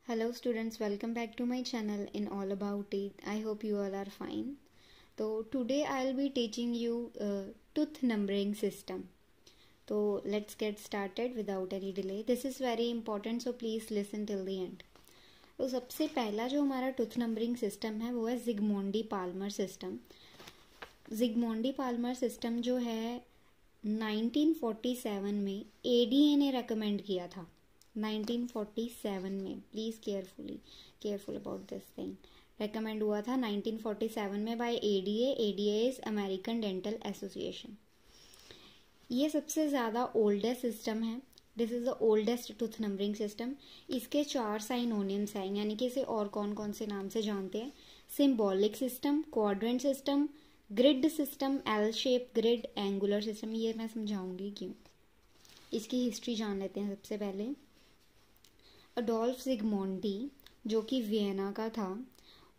Hello students, welcome back to my channel in All About It. I hope you all are fine. So today I'll be teaching you tooth numbering system. So let's get started without any delay. This is very important, so please listen till the end. तो सबसे पहला जो हमारा tooth numbering system है वो है जिगमोंडी Palmer system. जिगमोंडी Palmer system जो है 1947 में एडीए ने रेकमेंड किया था. 1947 में, please careful about this thing. Recommend हुआ था 1947 में by ADA. ADA is American Dental Association. ये सबसे ज़्यादा ओल्डेस्ट सिस्टम है. This is the oldest tooth numbering system. इसके 4 साइनोनिम्स हैं, यानी कि इसे और कौन कौन से नाम से जानते हैं. Symbolic system, quadrant system, grid system, L shape grid, angular system. ये मैं समझाऊंगी क्यों. इसकी हिस्ट्री जान लेते हैं सबसे पहले. अडोल्फ जिगमोंडी जो कि वियना का था,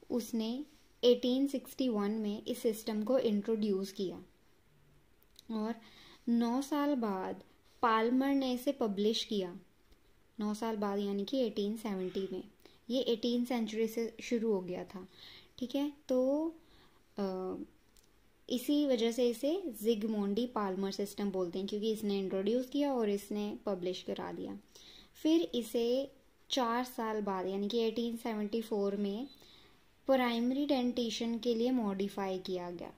उसने 1861 में इस सिस्टम को इंट्रोड्यूस किया और 9 साल बाद पाल्मर ने इसे पब्लिश किया. 9 साल बाद यानी कि 1870 में. ये 18th सेंचुरी से शुरू हो गया था. ठीक है, तो इसी वजह से इसे जिगमोंडी पाल्मर सिस्टम बोलते हैं, क्योंकि इसने इंट्रोड्यूस किया और इसने पब्लिश करा दिया. फिर इसे 4 साल बाद यानी कि 1874 में प्राइमरी डेंटिशन के लिए मॉडिफाई किया गया.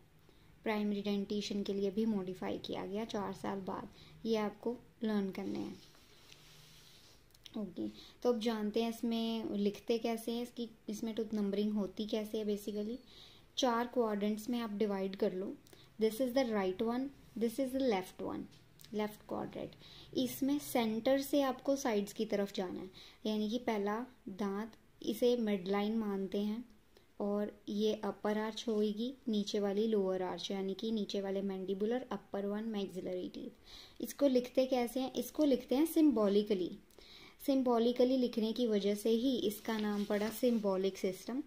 प्राइमरी डेंटिशन के लिए भी मॉडिफाई किया गया 4 साल बाद. ये आपको लर्न करने हैं. ओके, तो अब जानते हैं इसमें लिखते कैसे हैं, इसमें टूथ नंबरिंग होती कैसे है. बेसिकली 4 क्वाड्रेंट्स में आप डिवाइड कर लो. This is the right one, this is the left one, left quadrant. इसमें सेंटर से आपको साइड्स की तरफ जाना है, यानी कि पहला दांत, इसे मिड लाइन मानते हैं, और ये अपर आर्च होगी, नीचे वाली लोअर आर्च, यानी कि नीचे वाले mandibular, upper one maxillary teeth. इसको लिखते कैसे हैं, इसको लिखते हैं सिम्बॉलिकली. सिम्बॉलिकली लिखने की वजह से ही इसका नाम पड़ा सिम्बॉलिक सिस्टम,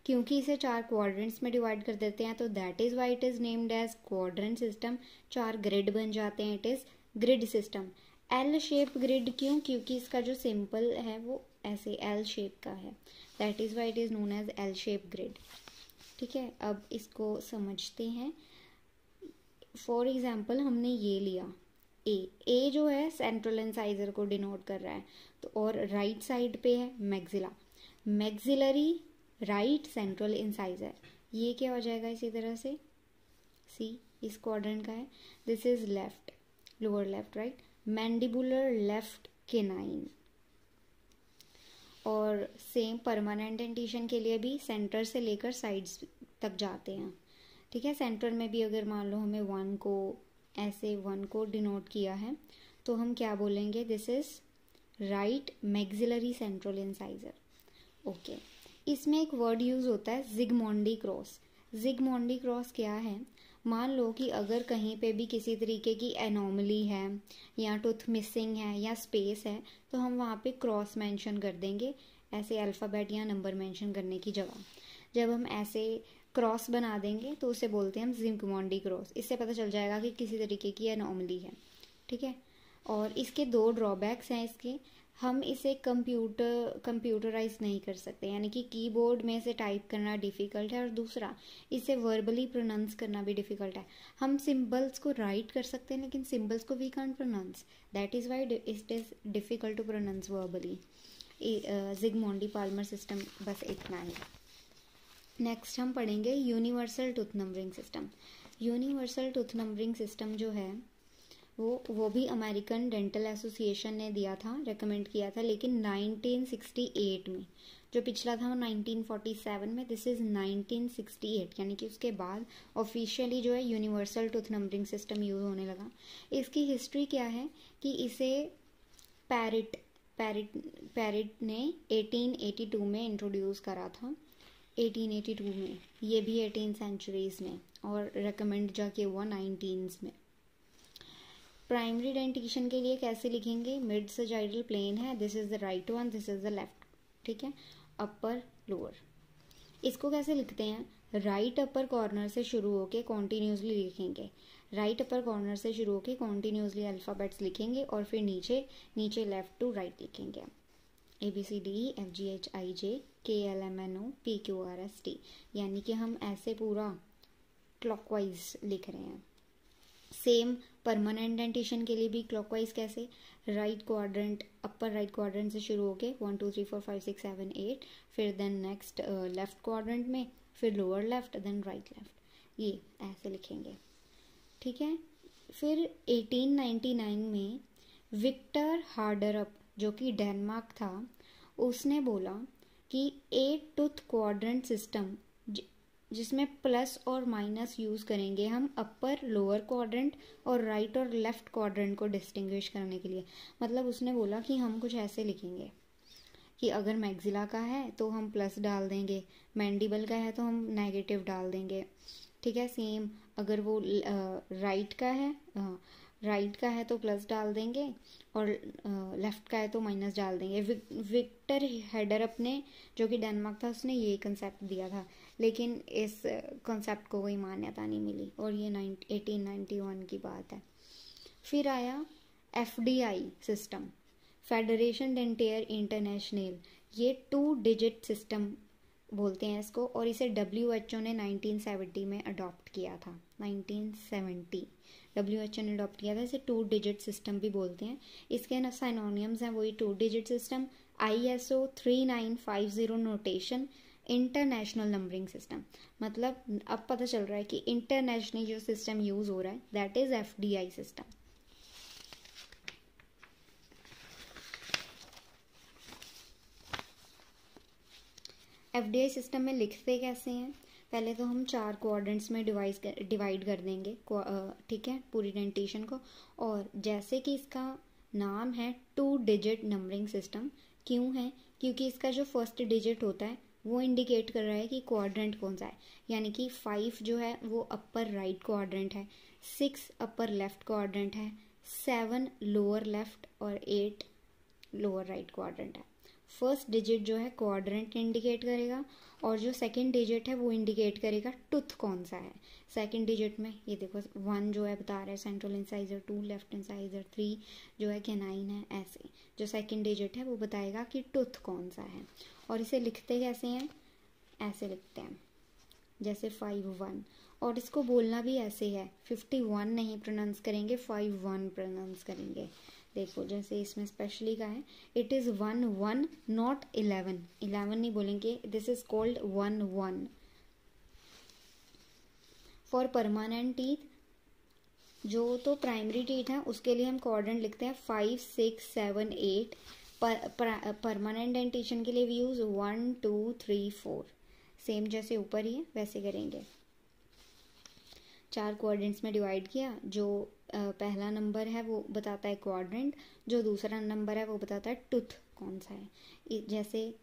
क्योंकि इसे 4 क्वाड्रेंट्स में डिवाइड कर देते हैं, तो that is why it is named as quadrant system. 4 grid बन जाते हैं, it is grid system. L shape grid क्यों, क्योंकि इसका जो सिंपल है वो ऐसे एल शेप का है, that is why it is known as L shape grid. ठीक है, अब इसको समझते हैं. फॉर एग्जाम्पल हमने ये लिया ए जो है सेंट्रल इंसाइजर को डिनोट कर रहा है, तो और राइट साइड पे है maxilla, maxillary right central incisor. ये क्या हो जाएगा इसी तरह से, सी इस क्वाड्रेंट का है. This is left, lower left, right mandibular left canine. और सेम परमानेंट डेंटिशन के लिए भी सेंटर से लेकर साइड्स तक जाते हैं. ठीक है, सेंटर में भी अगर मान लो हमें 1 को ऐसे 1 को डिनोट किया है, तो हम क्या बोलेंगे, this is right maxillary central incisor. Okay, इसमें एक वर्ड यूज होता है जिगमोंडी क्रॉस. जिगमोंडी क्रॉस क्या है, मान लो कि अगर कहीं पे भी किसी तरीके की एनोमली है या टूथ मिसिंग है या स्पेस है, तो हम वहाँ पे क्रॉस मेंशन कर देंगे, ऐसे अल्फ़ाबेट या नंबर मेंशन करने की जगह. जब हम ऐसे क्रॉस बना देंगे तो उसे बोलते हैं हम जिगमोंडी क्रॉस. इससे पता चल जाएगा कि किसी तरीके की एनोमली है. ठीक है, और इसके 2 ड्रॉबैक्स हैं इसके. हम इसे कंप्यूटराइज नहीं कर सकते, यानी कि कीबोर्ड में से टाइप करना डिफ़िकल्ट है, और दूसरा इसे वर्बली प्रोनाउंस करना भी डिफ़िकल्ट है. हम सिंबल्स को राइट कर सकते हैं, लेकिन सिंबल्स को we can't pronounce, that is why it is difficult to pronounce verbally. Zsigmondy Palmer system बस इतना ही. नेक्स्ट हम पढ़ेंगे universal tooth numbering system. Universal tooth numbering system जो है वो भी अमेरिकन डेंटल एसोसिएशन ने दिया था, रेकमेंड किया था, लेकिन 1968 में. जो पिछला था वो 1947 में, दिस इज़ 1968, यानी कि उसके बाद ऑफिशियली जो है universal tooth numbering system use होने लगा. इसकी हिस्ट्री क्या है कि इसे पैरिट ने 1882 में इंट्रोड्यूस करा था. 1882 में, ये भी 18th सेंचुरीज में, और रेकमेंड जाके हुआ 19s में. प्राइमरी डेंटिशन के लिए कैसे लिखेंगे, मिड सजाइडल प्लेन है, this is the right one, this is the left. ठीक है, अपर लोअर. इसको कैसे लिखते हैं, राइट अपर कॉर्नर से शुरू होके कॉन्टीन्यूसली लिखेंगे. राइट अपर कॉर्नर से शुरू होके कॉन्टीन्यूसली अल्फ़ाबेट्स लिखेंगे, और फिर नीचे नीचे लेफ्ट टू राइट लिखेंगे. ABCDEFGHIJKLMNOPQRST, यानी कि हम ऐसे पूरा क्लॉकवाइज लिख रहे हैं। सेम परमानेंट डेंटेशन के लिए भी क्लॉकवाइज कैसे, right quadrant, upper right quadrant से शुरू होके 1 2 3 4 5 6 7 8, फिर देन नेक्स्ट लेफ्ट क्वाड्रेंट में, फिर lower left, then right left, ये ऐसे लिखेंगे। ठीक है। फिर 1899 में विक्टर हार्डरअप, जो कि डेनमार्क था, उसने बोला कि 8 टूथ क्वाड्रेंट सिस्टम, जिसमें प्लस और माइनस यूज़ करेंगे हम अपर लोअर क्वाड्रेंट और राइट और लेफ्ट क्वाड्रेंट को डिस्टिंग्विश करने के लिए। मतलब उसने बोला कि हम कुछ ऐसे लिखेंगे कि अगर मैक्सिला का है तो हम प्लस डाल देंगे, मैंडिबल का है तो हम नेगेटिव डाल देंगे। ठीक है। सेम अगर वो राइट का है तो प्लस डाल देंगे और लेफ्ट का है तो माइनस डाल देंगे। विक्टर हेडरअप ने, जो कि डेनमार्क था, उसने ये कंसेप्ट दिया था, लेकिन इस कंसेप्ट को कोई मान्यता नहीं मिली, और ये 1891 की बात है। फिर आया FDI सिस्टम, फेडरेशन डेंटियर इंटरनेशनल, ये 2 डिजिट सिस्टम बोलते हैं इसको, और इसे WHO ने 1970 में अडॉप्ट किया था। 1970 WHO ने अडॉप्ट किया था। इसे 2 डिजिट सिस्टम भी बोलते हैं। इसके साइनोनियम्स हैं वही 2 digit system, ISO 3950 notation, international numbering system. मतलब अब पता चल रहा है कि इंटरनेशनली जो सिस्टम यूज हो रहा है that is FDI system. FDI system में लिखते कैसे हैं, पहले तो हम 4 क्वाड्रेंट्स में डिवाइड कर देंगे, ठीक है, पूरी डेंटेशन को। और जैसे कि इसका नाम है 2 डिजिट नंबरिंग सिस्टम, क्यों है, क्योंकि इसका जो फर्स्ट डिजिट होता है वो इंडिकेट कर रहा है कि क्वाड्रेंट कौन सा है। यानी कि 5 जो है वो अपर राइट क्वाड्रेंट है, 6 अपर लेफ्ट क्वाड्रेंट है, 7 लोअर लेफ्ट और 8 लोअर राइट क्वाड्रेंट है। फर्स्ट डिजिट जो है क्वाड्रेंट इंडिकेट करेगा, और जो सेकंड डिजिट है वो इंडिकेट करेगा टूथ कौन सा है। सेकंड डिजिट में ये देखो 1 जो है बता रहा है सेंट्रल इंसाइजर, 2 लेफ्ट इंसाइजर, 3 जो है कैनाइन है। ऐसे जो सेकंड डिजिट है वो बताएगा कि टूथ कौन सा है। और इसे लिखते कैसे हैं, ऐसे लिखते हैं जैसे 5-1, और इसको बोलना भी ऐसे है, 51 नहीं प्रोनाउंस करेंगे, 5-1 प्रोनाउंस करेंगे। देखो जैसे इसमें स्पेशली का है, इट इज़ 1-1 नॉट 11, 11 नहीं बोलेंगे, this is called 1-1। For permanent teeth, जो तो प्राइमरी टीथ है उसके लिए हम क्वाड्रेंट लिखते हैं 5 6 7 8। परमानेंट डेंटेशन के लिए भी यूज 1 2 3 4, सेम जैसे ऊपर ही है वैसे करेंगे। 4 क्वाड्रेंट्स में डिवाइड किया, जो पहला नंबर है वो बताता है क्वाड्रेंट, जो दूसरा नंबर है वो बताता है टूथ कौन सा है। जैसे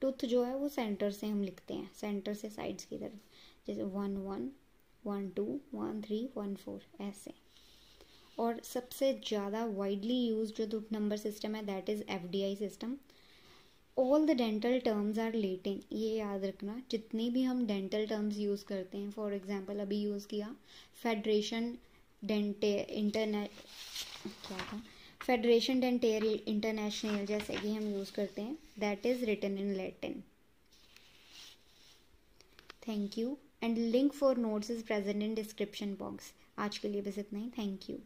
टूथ जो है वो सेंटर से हम लिखते हैं, सेंटर से साइड्स की तरफ, जैसे 1-1 1 2 1 3 1 4 ऐसे। और सबसे ज़्यादा वाइडली यूज जो टूथ नंबर सिस्टम है that is FDI system. All the dental terms are Latin, ये याद रखना, जितनी भी हम डेंटल टर्म्स यूज़ करते हैं, फॉर एग्जांपल अभी यूज़ किया फेडरेशन डेंटेयर इंटरनेशनल, जैसे कि हम यूज़ करते हैं, that is written in Latin. Thank you, and link for notes is present in description box. आज के लिए बस इतना ही, थैंक यू।